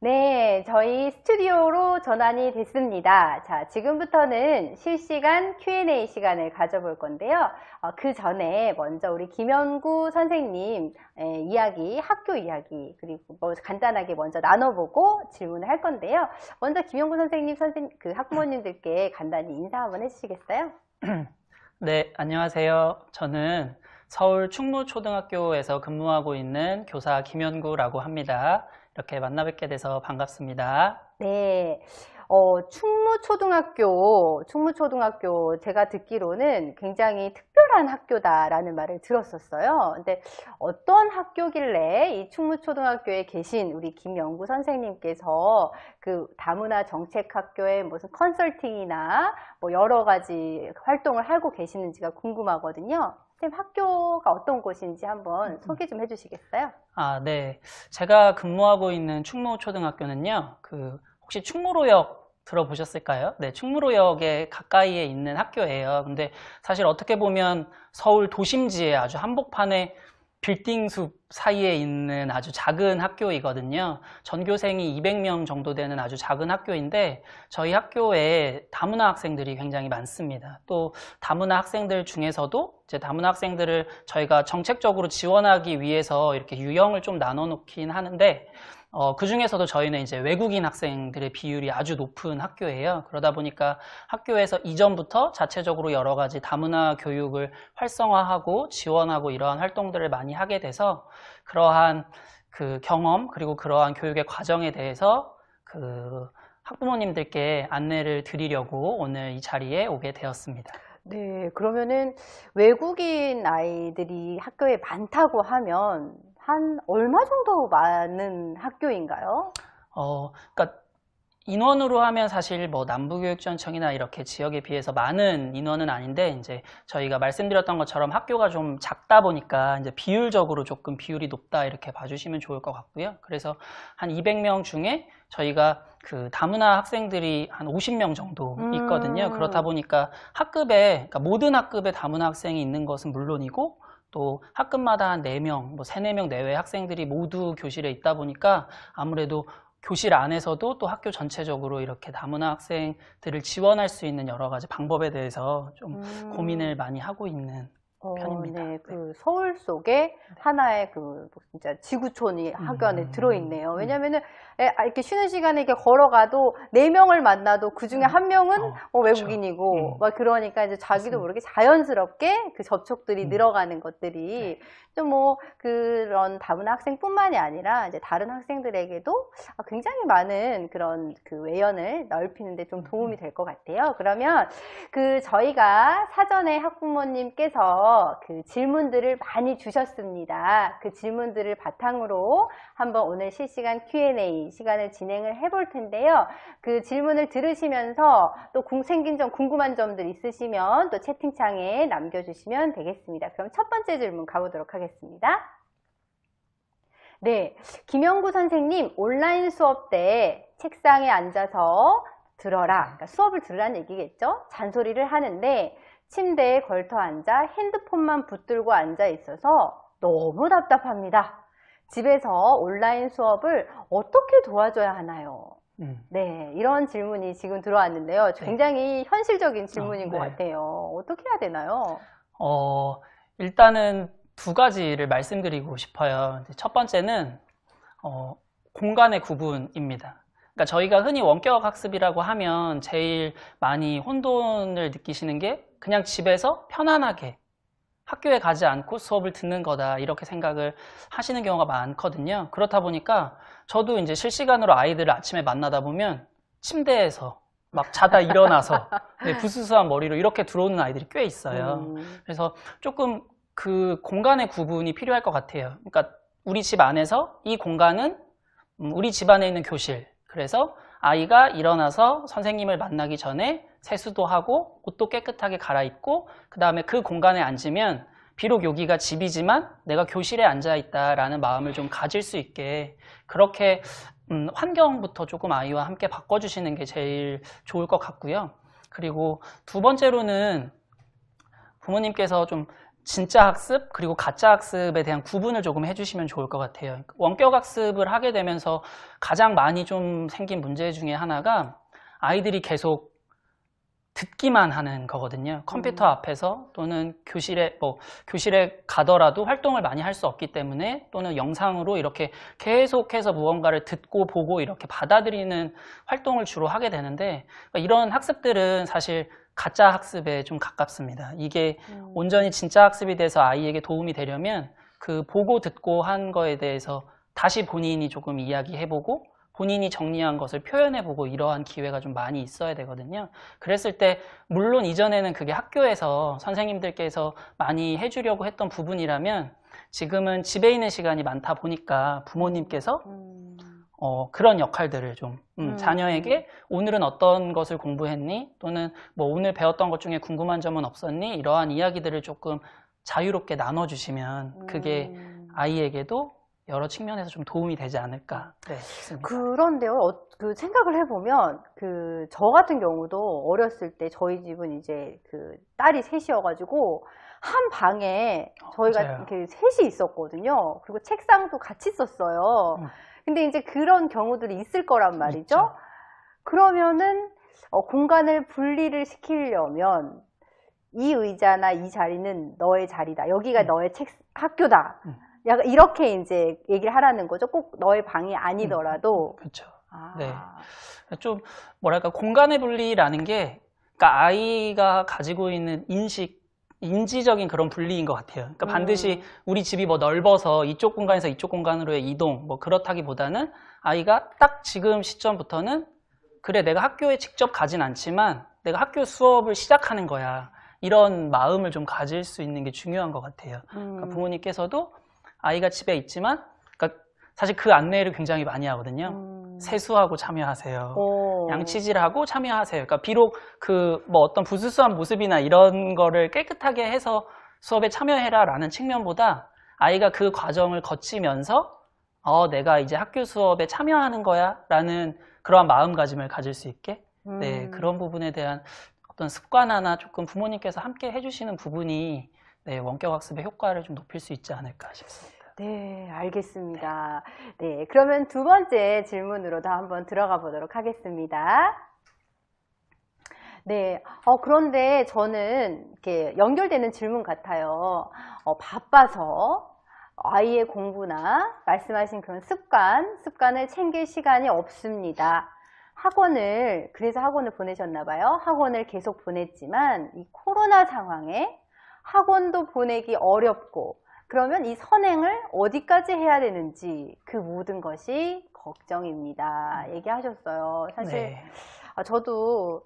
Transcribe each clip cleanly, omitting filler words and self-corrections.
네, 저희 스튜디오로 전환이 됐습니다. 자, 지금부터는 실시간 Q&A 시간을 가져볼 건데요. 그 전에 먼저 우리 김연구 선생님 이야기, 학교 이야기, 그리고 뭐 간단하게 먼저 나눠보고 질문을 할 건데요. 먼저 김연구 선생님, 그 학부모님들께 간단히 인사 한번 해주시겠어요? 네, 안녕하세요. 저는 서울 충무초등학교에서 근무하고 있는 교사 김연구라고 합니다. 이렇게 만나 뵙게 돼서 반갑습니다. 네, 충무초등학교, 제가 듣기로는 굉장히 특별한 학교다라는 말을 들었었어요. 근데 어떤 학교길래 이 충무초등학교에 계신 우리 김연구 선생님께서 그 다문화 정책학교의 무슨 컨설팅이나 뭐 여러 가지 활동을 하고 계시는지가 궁금하거든요. 선생님, 학교가 어떤 곳인지 한번 소개 좀 해주시겠어요? 네. 제가 근무하고 있는 충무초등학교는요, 혹시 충무로역 들어보셨을까요? 네, 충무로역에 가까이에 있는 학교예요. 근데 사실 어떻게 보면 서울 도심지의 아주 한복판에 빌딩 숲 사이에 있는 아주 작은 학교이거든요. 전교생이 200명 정도 되는 아주 작은 학교인데 저희 학교에 다문화 학생들이 굉장히 많습니다. 또 다문화 학생들 중에서도 이제 다문화 학생들을 저희가 정책적으로 지원하기 위해서 이렇게 유형을 좀 나눠 놓긴 하는데 그 중에서도 저희는 이제 외국인 학생들의 비율이 아주 높은 학교예요. 그러다 보니까 학교에서 이전부터 자체적으로 여러 가지 다문화 교육을 활성화하고 지원하고 이러한 활동들을 많이 하게 돼서 그러한 그 경험 그리고 그러한 교육의 과정에 대해서 그 학부모님들께 안내를 드리려고 오늘 이 자리에 오게 되었습니다. 네, 그러면은 외국인 아이들이 학교에 많다고 하면 한 얼마 정도 많은 학교인가요? 그러니까 인원으로 하면 사실 뭐 남부교육지원청이나 이렇게 지역에 비해서 많은 인원은 아닌데 이제 저희가 말씀드렸던 것처럼 학교가 좀 작다 보니까 이제 비율적으로 조금 비율이 높다 이렇게 봐주시면 좋을 것 같고요. 그래서 한 200명 중에 저희가 그 다문화 학생들이 한 50명 정도 있거든요. 그렇다 보니까 학급에, 그러니까 모든 학급에 다문화 학생이 있는 것은 물론이고 또 학급마다 한 4명, 뭐 3, 4명 내외 학생들이 모두 교실에 있다 보니까 아무래도 교실 안에서도 또 학교 전체적으로 이렇게 다문화 학생들을 지원할 수 있는 여러 가지 방법에 대해서 좀 고민을 많이 하고 있는 편입니다. 네, 그 서울 속에 하나의 그 진짜 지구촌이 학교 안에 들어있네요. 왜냐면은 이렇게 쉬는 시간에 이렇게 걸어가도 4명을 만나도 그 중에 한 명은 외국인이고 막 그러니까 이제 자기도 모르게 자연스럽게 그 접촉들이 늘어가는 것들이 좀 뭐 그런 다문화 학생뿐만이 아니라 이제 다른 학생들에게도 굉장히 많은 그런 그 외연을 넓히는데 좀 도움이 될 것 같아요. 그러면 그 저희가 사전에 학부모님께서 그 질문들을 많이 주셨습니다. 그 질문들을 바탕으로 한번 오늘 실시간 Q&A 시간을 진행을 해볼 텐데요. 그 질문을 들으시면서 또 생긴 점 궁금한 점들 있으시면 또 채팅창에 남겨주시면 되겠습니다. 그럼 첫 번째 질문 가보도록 하겠습니다. 네, 김영구 선생님 온라인 수업 때 책상에 앉아서 들어라. 그러니까 수업을 들으라는 얘기겠죠? 잔소리를 하는데 침대에 걸터 앉아 핸드폰만 붙들고 앉아 있어서 너무 답답합니다. 집에서 온라인 수업을 어떻게 도와줘야 하나요? 네, 이런 질문이 지금 들어왔는데요. 굉장히 현실적인 질문인 것 같아요. 어떻게 해야 되나요? 일단은 2가지를 말씀드리고 싶어요. 첫 번째는 공간의 구분입니다. 그러니까 저희가 흔히 원격 학습이라고 하면 제일 많이 혼돈을 느끼시는 게 그냥 집에서 편안하게 학교에 가지 않고 수업을 듣는 거다 이렇게 생각을 하시는 경우가 많거든요. 그렇다 보니까 저도 이제 실시간으로 아이들을 아침에 만나다 보면 침대에서 막 자다 일어나서 부스스한 머리로 이렇게 들어오는 아이들이 꽤 있어요. 그래서 조금 그 공간의 구분이 필요할 것 같아요. 그러니까 우리 집 안에서 이 공간은 우리 집 안에 있는 교실, 그래서 아이가 일어나서 선생님을 만나기 전에 세수도 하고 옷도 깨끗하게 갈아입고 그 다음에 그 공간에 앉으면 비록 여기가 집이지만 내가 교실에 앉아있다라는 마음을 좀 가질 수 있게 그렇게 환경부터 조금 아이와 함께 바꿔주시는 게 제일 좋을 것 같고요. 그리고 2번째로는 부모님께서 좀 진짜 학습 그리고 가짜 학습에 대한 구분을 조금 해주시면 좋을 것 같아요. 원격 학습을 하게 되면서 가장 많이 좀 생긴 문제 중에 하나가 아이들이 계속 듣기만 하는 거거든요. 컴퓨터 앞에서 또는 교실에 가더라도 활동을 많이 할 수 없기 때문에 또는 영상으로 이렇게 계속해서 무언가를 듣고 보고 이렇게 받아들이는 활동을 주로 하게 되는데 이런 학습들은 사실 가짜 학습에 좀 가깝습니다. 이게 온전히 진짜 학습이 돼서 아이에게 도움이 되려면 그 보고 듣고 한 거에 대해서 다시 본인이 조금 이야기해보고 본인이 정리한 것을 표현해보고 이러한 기회가 좀 많이 있어야 되거든요. 그랬을 때 물론 이전에는 그게 학교에서 선생님들께서 많이 해주려고 했던 부분이라면 지금은 집에 있는 시간이 많다 보니까 부모님께서 그런 역할들을 좀 자녀에게 오늘은 어떤 것을 공부했니? 또는 뭐 오늘 배웠던 것 중에 궁금한 점은 없었니? 이러한 이야기들을 조금 자유롭게 나눠주시면 그게 아이에게도 여러 측면에서 좀 도움이 되지 않을까 싶습니다. 그런데요, 그 생각을 해보면, 저 같은 경우도 어렸을 때 저희 집은 이제 딸이 셋이어가지고, 한 방에 저희가 맞아요. 이렇게 셋이 있었거든요. 그리고 책상도 같이 썼어요. 근데 이제 그런 경우들이 있을 거란 말이죠. 있죠. 그러면은, 공간을 분리를 시키려면, 이 의자나 이 자리는 너의 자리다. 여기가 너의 학교다. 약간 이렇게 이제 얘기를 하라는 거죠. 꼭 너의 방이 아니더라도. 그렇죠. 아. 네. 좀 뭐랄까 공간의 분리라는 게 그러니까 아이가 가지고 있는 인지적인 그런 분리인 것 같아요. 그러니까 반드시 우리 집이 뭐 넓어서 이쪽 공간에서 이쪽 공간으로의 이동 뭐 그렇다기보다는 아이가 딱 지금 시점부터는 그래 내가 학교에 직접 가진 않지만 내가 학교 수업을 시작하는 거야. 이런 마음을 좀 가질 수 있는 게 중요한 것 같아요. 그러니까 부모님께서도 아이가 집에 있지만 그러니까 사실 그 안내를 굉장히 많이 하거든요. 세수하고 참여하세요. 양치질하고 참여하세요. 그러니까 비록 뭐 어떤 부수수한 모습이나 이런 거를 깨끗하게 해서 수업에 참여해라라는 측면보다 아이가 그 과정을 거치면서 내가 이제 학교 수업에 참여하는 거야라는 그러한 마음가짐을 가질 수 있게 그런 부분에 대한 어떤 습관 하나 조금 부모님께서 함께 해주시는 부분이 원격 학습의 효과를 좀 높일 수 있지 않을까 싶습니다. 네, 알겠습니다. 네, 그러면 두 번째 질문으로도 한번 들어가 보도록 하겠습니다. 네, 그런데 저는 이렇게 연결되는 질문 같아요. 바빠서 아이의 공부나 말씀하신 그런 습관을 챙길 시간이 없습니다. 그래서 학원을 보내셨나 봐요. 학원을 계속 보냈지만 이 코로나 상황에 학원도 보내기 어렵고 그러면 이 선행을 어디까지 해야 되는지 그 모든 것이 걱정입니다. 얘기하셨어요. 사실 저도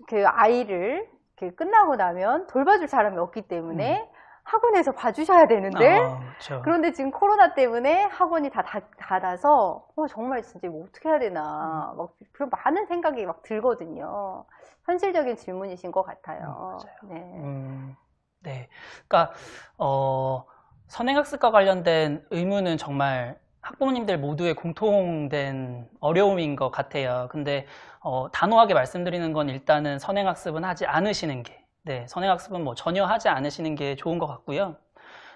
그 아이를 끝나고 나면 돌봐줄 사람이 없기 때문에 학원에서 봐주셔야 되는데 그렇죠. 그런데 지금 코로나 때문에 학원이 다 닫아서 정말 진짜 뭐 어떻게 해야 되나 막 그런 많은 생각이 막 들거든요. 현실적인 질문이신 것 같아요. 맞아요. 네, 그러니까 선행학습과 관련된 의무는 정말 학부모님들 모두의 공통된 어려움인 것 같아요. 근데 단호하게 말씀드리는 건 일단은 선행학습은 하지 않으시는 게 선행학습은 뭐 전혀 하지 않으시는 게 좋은 것 같고요.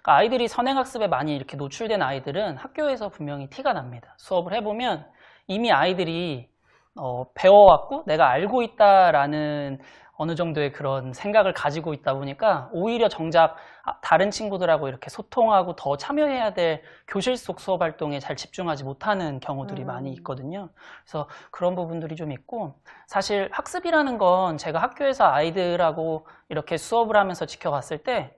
그러니까 아이들이 선행학습에 많이 이렇게 노출된 아이들은 학교에서 분명히 티가 납니다. 수업을 해보면 이미 아이들이 배워왔고 내가 알고 있다라는 어느 정도의 그런 생각을 가지고 있다 보니까 오히려 정작 다른 친구들하고 이렇게 소통하고 더 참여해야 될 교실 속 수업 활동에 잘 집중하지 못하는 경우들이 많이 있거든요. 그래서 그런 부분들이 좀 있고 사실 학습이라는 건 제가 학교에서 아이들하고 이렇게 수업을 하면서 지켜봤을 때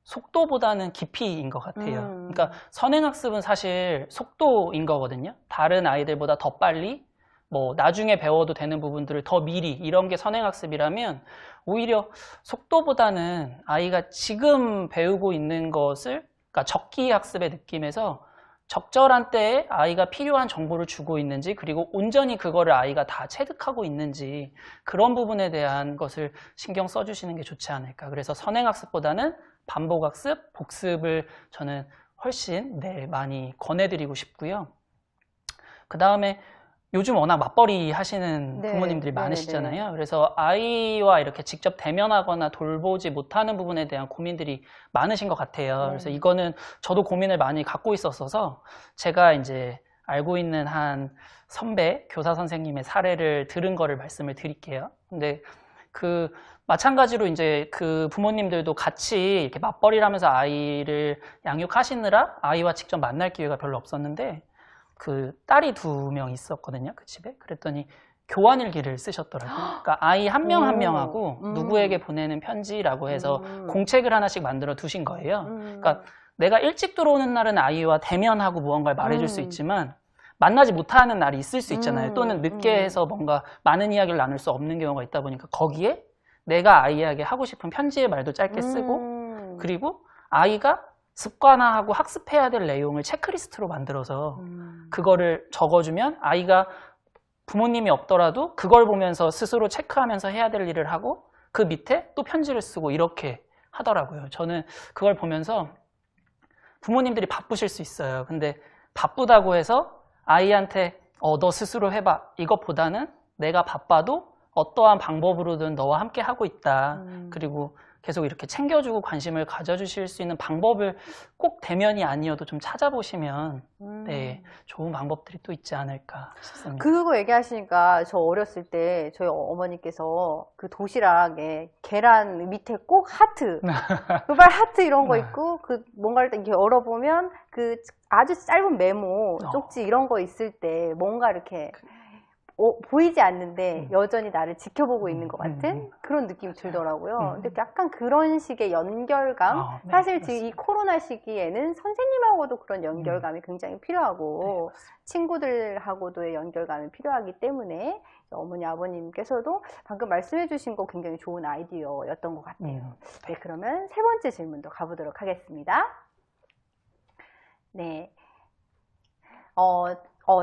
속도보다는 깊이인 것 같아요. 그러니까 선행학습은 사실 속도인 거거든요. 다른 아이들보다 더 빨리 뭐 나중에 배워도 되는 부분들을 더 미리 이런 게 선행학습이라면 오히려 속도보다는 아이가 지금 배우고 있는 것을 그러니까 적기학습의 느낌에서 적절한 때에 아이가 필요한 정보를 주고 있는지 그리고 온전히 그거를 아이가 다 체득하고 있는지 그런 부분에 대한 것을 신경 써주시는 게 좋지 않을까. 그래서 선행학습보다는 반복학습, 복습을 저는 훨씬 많이 권해드리고 싶고요. 그 다음에 요즘 워낙 맞벌이 하시는 네, 부모님들이 네, 많으시잖아요. 네. 그래서 아이와 이렇게 직접 대면하거나 돌보지 못하는 부분에 대한 고민들이 많으신 것 같아요. 네. 그래서 이거는 저도 고민을 많이 갖고 있었어서 제가 이제 알고 있는 한 선배 교사 선생님의 사례를 들은 거를 말씀을 드릴게요. 근데 마찬가지로 이제 그 부모님들도 같이 이렇게 맞벌이를 하면서 아이를 양육하시느라 아이와 직접 만날 기회가 별로 없었는데 그 딸이 2명 있었거든요. 그 집에. 그랬더니 교환일기를 쓰셨더라고요. 그러니까 아이 한 명 한 명하고 누구에게 보내는 편지라고 해서 공책을 하나씩 만들어 두신 거예요. 그러니까 내가 일찍 들어오는 날은 아이와 대면하고 무언가를 말해줄 수 있지만 만나지 못하는 날이 있을 수 있잖아요. 또는 늦게 해서 뭔가 많은 이야기를 나눌 수 없는 경우가 있다 보니까 거기에 내가 아이에게 하고 싶은 편지의 말도 짧게 쓰고 그리고 아이가 습관화하고 학습해야 될 내용을 체크리스트로 만들어서 그거를 적어주면 아이가 부모님이 없더라도 그걸 보면서 스스로 체크하면서 해야 될 일을 하고 그 밑에 또 편지를 쓰고 이렇게 하더라고요. 저는 그걸 보면서 부모님들이 바쁘실 수 있어요. 근데 바쁘다고 해서 아이한테 너 스스로 해봐 이것보다는 내가 바빠도 어떠한 방법으로든 너와 함께 하고 있다. 그리고 계속 이렇게 챙겨주고 관심을 가져주실 수 있는 방법을 꼭 대면이 아니어도 좀 찾아보시면 네, 좋은 방법들이 또 있지 않을까 싶습니다. 그거 얘기하시니까 저 어렸을 때 저희 어머니께서 그 도시락에 계란 밑에 꼭 하트, 그발 하트 이런 거 있고 그 뭔가를 이렇게 열어보면 그 아주 짧은 메모, 쪽지 이런 거 있을 때 뭔가 이렇게 보이지 않는데 여전히 나를 지켜보고 있는 것 같은 그런 느낌이 들더라고요. 근데 약간 그런 식의 연결감, 네, 사실 지금 이 코로나 시기에는 선생님하고도 그런 연결감이 굉장히 필요하고 친구들하고도의 연결감이 필요하기 때문에 어머니 아버님께서도 방금 말씀해 주신 거 굉장히 좋은 아이디어였던 것 같아요. 네, 그러면 3번째 질문도 가보도록 하겠습니다. 네.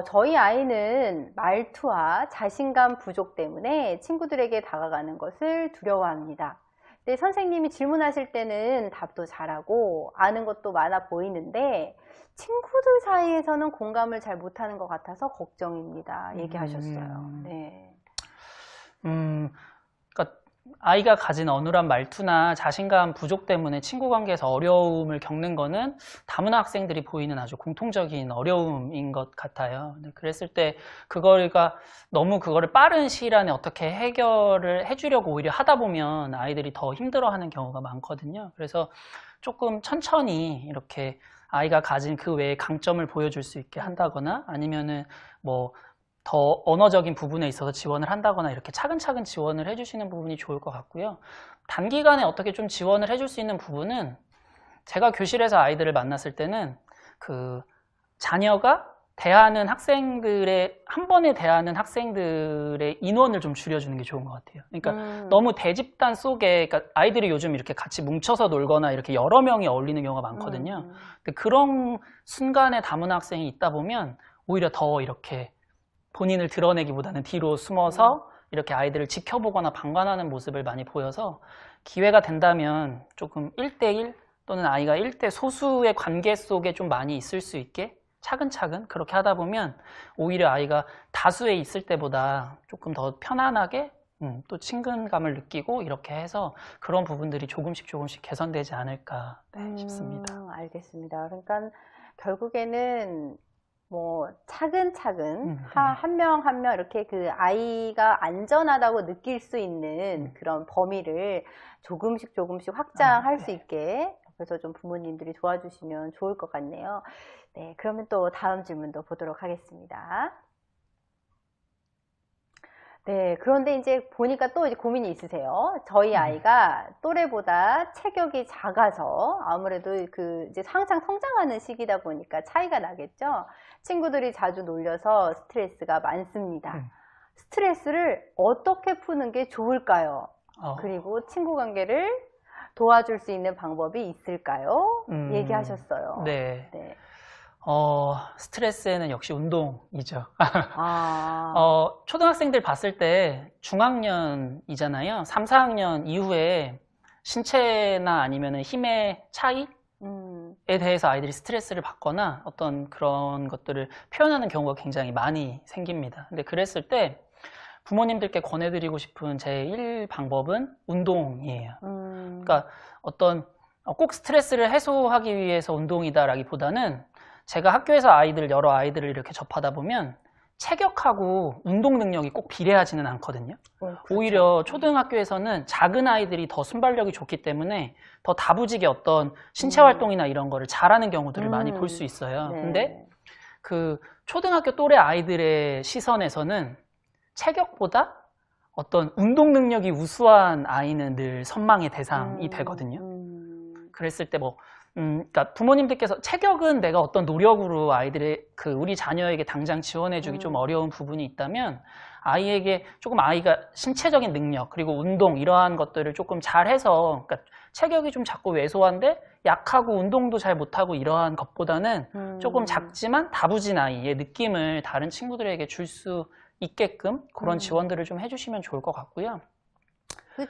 저희 아이는 말투와 자신감 부족 때문에 친구들에게 다가가는 것을 두려워합니다. 근데 선생님이 질문하실 때는 답도 잘하고 아는 것도 많아 보이는데 친구들 사이에서는 공감을 잘 못하는 것 같아서 걱정입니다. 얘기하셨어요. 네. 그러니까 아이가 가진 어눌한 말투나 자신감 부족 때문에 친구 관계에서 어려움을 겪는 거는 다문화 학생들이 보이는 아주 공통적인 어려움인 것 같아요. 그랬을 때 너무 그거를 빠른 시일 안에 어떻게 해결을 해주려고 오히려 하다 보면 아이들이 더 힘들어하는 경우가 많거든요. 그래서 조금 천천히 이렇게 아이가 가진 그 외의 강점을 보여줄 수 있게 한다거나 아니면은 더 언어적인 부분에 있어서 지원을 한다거나 이렇게 차근차근 지원을 해주시는 부분이 좋을 것 같고요. 단기간에 어떻게 좀 지원을 해줄 수 있는 부분은 제가 교실에서 아이들을 만났을 때는 그 자녀가 한 번에 대하는 학생들의 인원을 좀 줄여주는 게 좋은 것 같아요. 그러니까 너무 대집단 속에, 그러니까 아이들이 요즘 이렇게 같이 뭉쳐서 놀거나 이렇게 여러 명이 어울리는 경우가 많거든요. 근데 그런 순간에 다문화 학생이 있다 보면 오히려 더 이렇게 본인을 드러내기보다는 뒤로 숨어서 이렇게 아이들을 지켜보거나 방관하는 모습을 많이 보여서 기회가 된다면 조금 1대1 또는 아이가 1대 소수의 관계 속에 좀 많이 있을 수 있게 차근차근 그렇게 하다 보면 오히려 아이가 다수에 있을 때보다 조금 더 편안하게 또 친근감을 느끼고 이렇게 해서 그런 부분들이 조금씩 개선되지 않을까 싶습니다. 알겠습니다. 그러니까 결국에는 차근차근 한 명 한 명 이렇게 그 아이가 안전하다고 느낄 수 있는 그런 범위를 조금씩 확장할 수 있게 그래서 좀 부모님들이 도와주시면 좋을 것 같네요. 네, 그러면 또 다음 질문도 보도록 하겠습니다. 네, 그런데 이제 보니까 또 이제 고민이 있으세요. 저희 아이가 또래보다 체격이 작아서 아무래도 이제 항상 성장하는 시기다 보니까 차이가 나겠죠. 친구들이 자주 놀려서 스트레스가 많습니다. 스트레스를 어떻게 푸는 게 좋을까요? 그리고 친구 관계를 도와줄 수 있는 방법이 있을까요? 얘기하셨어요. 네. 스트레스에는 역시 운동이죠. 초등학생들 봤을 때 중학년이잖아요. 3, 4학년 이후에 신체나 아니면 힘의 차이? 대해서 아이들이 스트레스를 받거나 어떤 그런 것들을 표현하는 경우가 굉장히 많이 생깁니다. 근데 그랬을 때 부모님들께 권해드리고 싶은 제1 방법은 운동이에요. 그러니까 어떤 꼭 스트레스를 해소하기 위해서 운동이다라기보다는 제가 학교에서 여러 아이들을 이렇게 접하다 보면 체격하고 운동 능력이 꼭 비례하지는 않거든요. 그렇죠. 오히려 초등학교에서는 작은 아이들이 더 순발력이 좋기 때문에 더 다부지게 어떤 신체 활동이나 이런 거를 잘하는 경우들을 많이 볼 수 있어요. 네. 근데 그 초등학교 또래 아이들의 시선에서는 체격보다 어떤 운동 능력이 우수한 아이는 늘 선망의 대상이 되거든요. 그랬을 때 그러니까 부모님들께서 체격은 내가 어떤 노력으로 우리 자녀에게 당장 지원해주기 좀 어려운 부분이 있다면 아이에게 조금 아이가 신체적인 능력 그리고 운동 이러한 것들을 조금 잘해서 그러니까 체격이 좀 작고 왜소한데 약하고 운동도 잘 못하고 이러한 것보다는 조금 작지만 다부진 아이의 느낌을 다른 친구들에게 줄 수 있게끔 그런 지원들을 좀 해주시면 좋을 것 같고요.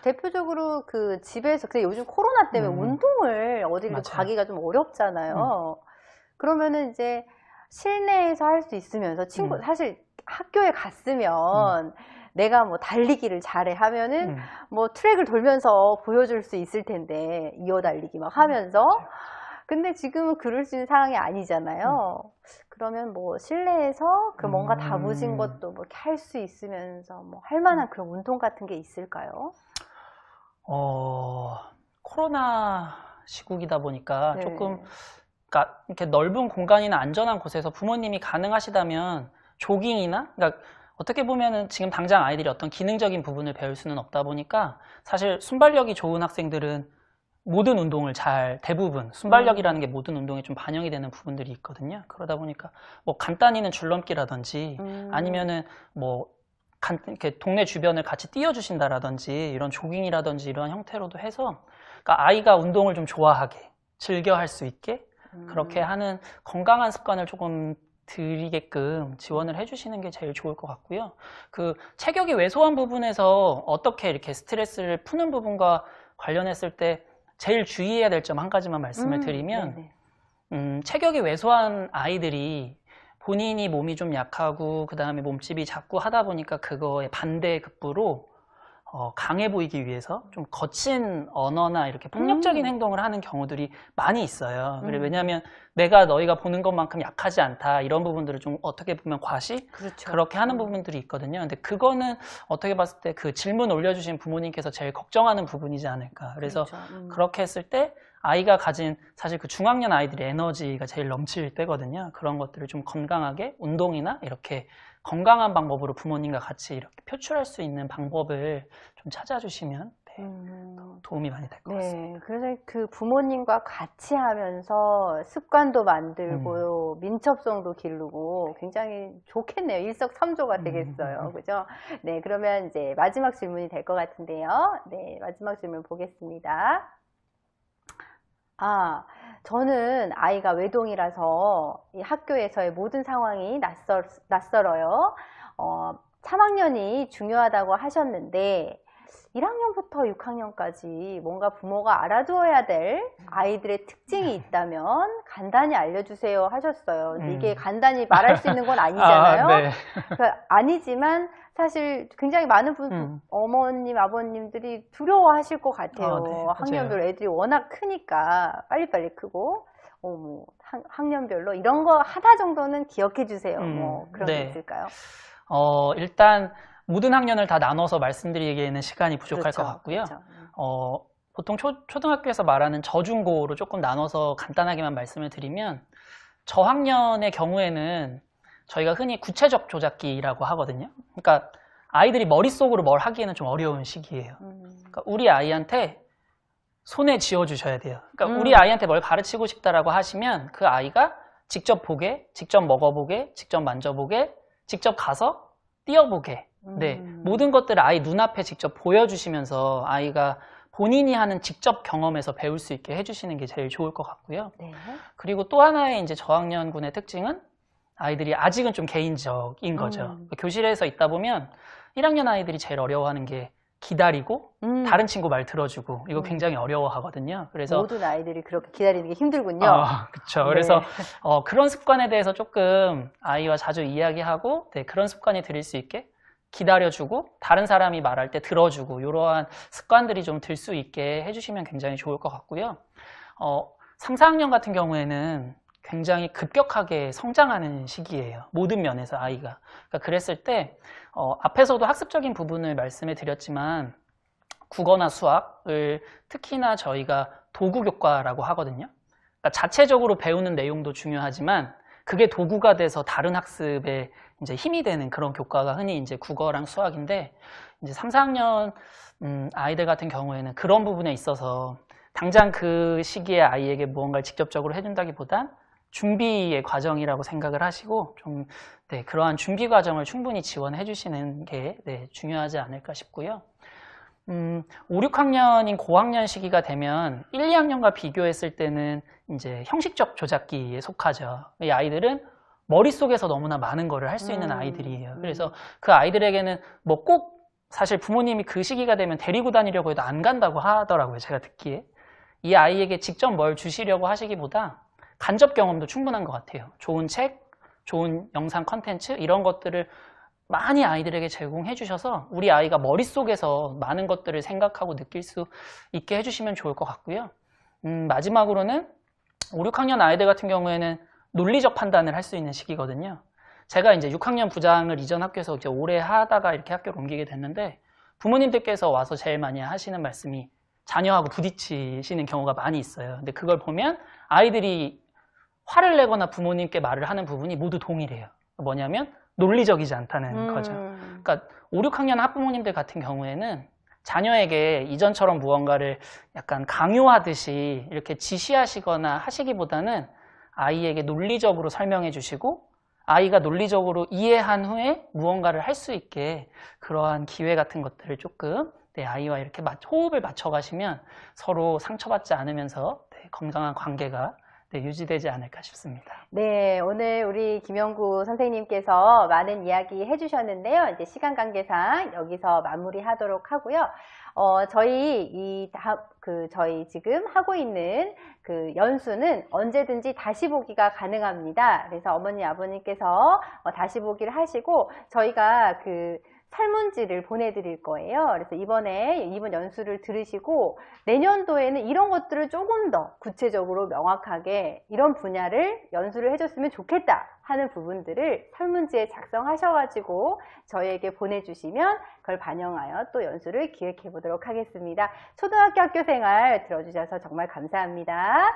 대표적으로 그 집에서, 근데 요즘 코로나 때문에 운동을 어디를 맞아요. 가기가 좀 어렵잖아요. 그러면은 이제 실내에서 할 수 있으면서 사실 학교에 갔으면 내가 뭐 달리기를 잘해 하면은 뭐 트랙을 돌면서 보여줄 수 있을 텐데, 이어 달리기 막 하면서. 근데 지금은 그럴 수 있는 상황이 아니잖아요. 그러면 뭐 실내에서 그 뭔가 다부진 것도 뭐 이렇게 할 수 있으면서 뭐 할 만한 그런 운동 같은 게 있을까요? 코로나 시국이다 보니까 네. 조금 그러니까 이렇게 넓은 공간이나 안전한 곳에서 부모님이 가능하시다면 조깅이나 그러니까 어떻게 보면은 지금 당장 아이들이 어떤 기능적인 부분을 배울 수는 없다 보니까 사실 순발력이 좋은 학생들은 모든 운동을 대부분 순발력이라는 게 모든 운동에 좀 반영이 되는 부분들이 있거든요. 그러다 보니까 뭐 간단히는 줄넘기라든지 아니면은 뭐 이렇게 동네 주변을 같이 뛰어주신다라든지 이런 조깅이라든지 이런 형태로도 해서 그러니까 아이가 운동을 좀 좋아하게 즐겨 할 수 있게 그렇게 하는 건강한 습관을 조금 들이게끔 지원을 해주시는 게 제일 좋을 것 같고요. 그 체격이 왜소한 부분에서 어떻게 이렇게 스트레스를 푸는 부분과 관련했을 때 제일 주의해야 될 점 한 가지만 말씀을 드리면 체격이 왜소한 아이들이 본인이 몸이 좀 약하고 그 다음에 몸집이 작고 하다 보니까 그거에 반대급부로 강해 보이기 위해서 좀 거친 언어나 이렇게 폭력적인 행동을 하는 경우들이 많이 있어요. 왜냐하면 너희가 보는 것만큼 약하지 않다 이런 부분들을 좀 어떻게 보면 그렇죠. 그렇게 하는 부분들이 있거든요. 근데 그거는 어떻게 봤을 때 그 질문 올려주신 부모님께서 제일 걱정하는 부분이지 않을까. 그래서 그렇게 했을 때 아이가 가진 사실 그 중학년 아이들의 에너지가 제일 넘칠 때거든요. 그런 것들을 좀 건강하게 운동이나 이렇게 건강한 방법으로 부모님과 같이 이렇게 표출할 수 있는 방법을 좀 찾아주시면 도움이 많이 될 것 같습니다. 네, 그래서 그 부모님과 같이 하면서 습관도 만들고 민첩성도 기르고 굉장히 좋겠네요. 일석삼조가 되겠어요. 그죠? 네, 그러면 이제 마지막 질문이 될 것 같은데요. 네, 마지막 질문 보겠습니다. 저는 아이가 외동이라서 이 학교에서의 모든 상황이 낯설어요. 3학년이 중요하다고 하셨는데 1학년부터 6학년까지 뭔가 부모가 알아두어야 될 아이들의 특징이 있다면 간단히 알려주세요 하셨어요. 근데 이게 간단히 말할 수 있는 건 아니잖아요. 네. 그러니까 아니지만 사실 굉장히 많은 어머님, 아버님들이 두려워하실 것 같아요. 네, 학년별 애들이 워낙 크니까 빨리빨리 크고 뭐 학년별로 이런 거 하나 정도는 기억해 주세요. 뭐 그런 게 있을까요? 일단 모든 학년을 다 나눠서 말씀드리기에는 시간이 부족할 그렇죠, 것 같고요. 그렇죠. 보통 초등학교에서 말하는 저중고로 조금 나눠서 간단하게만 말씀을 드리면 저학년의 경우에는 저희가 흔히 구체적 조작기라고 하거든요. 그러니까 아이들이 머릿속으로 뭘 하기에는 좀 어려운 시기예요. 그러니까 우리 아이한테 손에 쥐어주셔야 돼요. 그러니까 우리 아이한테 뭘 가르치고 싶다라고 하시면 그 아이가 직접 보게, 직접 먹어보게, 직접 만져보게, 직접 가서 뛰어보게. 네, 모든 것들을 아이 눈앞에 직접 보여주시면서 아이가 본인이 하는 직접 경험에서 배울 수 있게 해주시는 게 제일 좋을 것 같고요. 네. 그리고 또 하나의 이제 저학년군의 특징은 아이들이 아직은 좀 개인적인 거죠. 교실에서 있다 보면 1학년 아이들이 제일 어려워하는 게 기다리고 다른 친구 말 들어주고 이거 굉장히 어려워하거든요. 그래서 모든 아이들이 그렇게 기다리는 게 힘들군요. 그렇죠. 네. 그래서 그런 습관에 대해서 조금 아이와 자주 이야기하고 네, 그런 습관이 들일 수 있게 기다려주고 다른 사람이 말할 때 들어주고 이러한 습관들이 좀 들 수 있게 해주시면 굉장히 좋을 것 같고요. 3, 4학년 같은 경우에는 굉장히 급격하게 성장하는 시기예요. 모든 면에서 아이가. 그러니까 그랬을 때 앞에서도 학습적인 부분을 말씀해 드렸지만 국어나 수학을 특히나 저희가 도구교과라고 하거든요. 그러니까 자체적으로 배우는 내용도 중요하지만 그게 도구가 돼서 다른 학습에 이제 힘이 되는 그런 교과가 흔히 이제 국어랑 수학인데 이제 3, 4학년 아이들 같은 경우에는 그런 부분에 있어서 당장 그 시기에 아이에게 무언가를 직접적으로 해준다기보단 준비의 과정이라고 생각을 하시고 좀 네, 그러한 준비 과정을 충분히 지원해 주시는 게 네, 중요하지 않을까 싶고요. 5, 6학년인 고학년 시기가 되면 1, 2학년과 비교했을 때는 이제 형식적 조작기에 속하죠. 이 아이들은 머릿속에서 너무나 많은 거를 할 수 있는 아이들이에요. 그래서 그 아이들에게는 뭐 꼭 사실 부모님이 그 시기가 되면 데리고 다니려고 해도 안 간다고 하더라고요. 제가 듣기에. 이 아이에게 직접 뭘 주시려고 하시기보다 간접 경험도 충분한 것 같아요. 좋은 책, 좋은 영상 컨텐츠 이런 것들을 많이 아이들에게 제공해 주셔서 우리 아이가 머릿속에서 많은 것들을 생각하고 느낄 수 있게 해주시면 좋을 것 같고요. 마지막으로는 5, 6학년 아이들 같은 경우에는 논리적 판단을 할 수 있는 시기거든요. 제가 이제 6학년 부장을 이전 학교에서 이제 오래 하다가 이렇게 학교를 옮기게 됐는데 부모님들께서 와서 제일 많이 하시는 말씀이 자녀하고 부딪히시는 경우가 많이 있어요. 근데 그걸 보면 아이들이 화를 내거나 부모님께 말을 하는 부분이 모두 동일해요. 뭐냐면 논리적이지 않다는 거죠. 그러니까 5, 6학년 학부모님들 같은 경우에는 자녀에게 이전처럼 무언가를 약간 강요하듯이 이렇게 지시하시거나 하시기보다는 아이에게 논리적으로 설명해 주시고 아이가 논리적으로 이해한 후에 무언가를 할 수 있게 그러한 기회 같은 것들을 조금 네, 아이와 이렇게 호흡을 맞춰가시면 서로 상처받지 않으면서 네, 건강한 관계가 네, 유지되지 않을까 싶습니다. 네, 오늘 우리 김영구 선생님께서 많은 이야기 해주셨는데요. 이제 시간 관계상 여기서 마무리하도록 하고요. 저희 지금 하고 있는 그 연수는 언제든지 다시 보기가 가능합니다. 그래서 어머니, 아버님께서 다시 보기를 하시고 저희가 그 설문지를 보내드릴 거예요. 그래서 이번 연수를 들으시고 내년도에는 이런 것들을 조금 더 구체적으로 명확하게 이런 분야를 연수를 해줬으면 좋겠다 하는 부분들을 설문지에 작성하셔가지고 저희에게 보내주시면 그걸 반영하여 또 연수를 기획해 보도록 하겠습니다. 초등학교 학교 생활 들어주셔서 정말 감사합니다.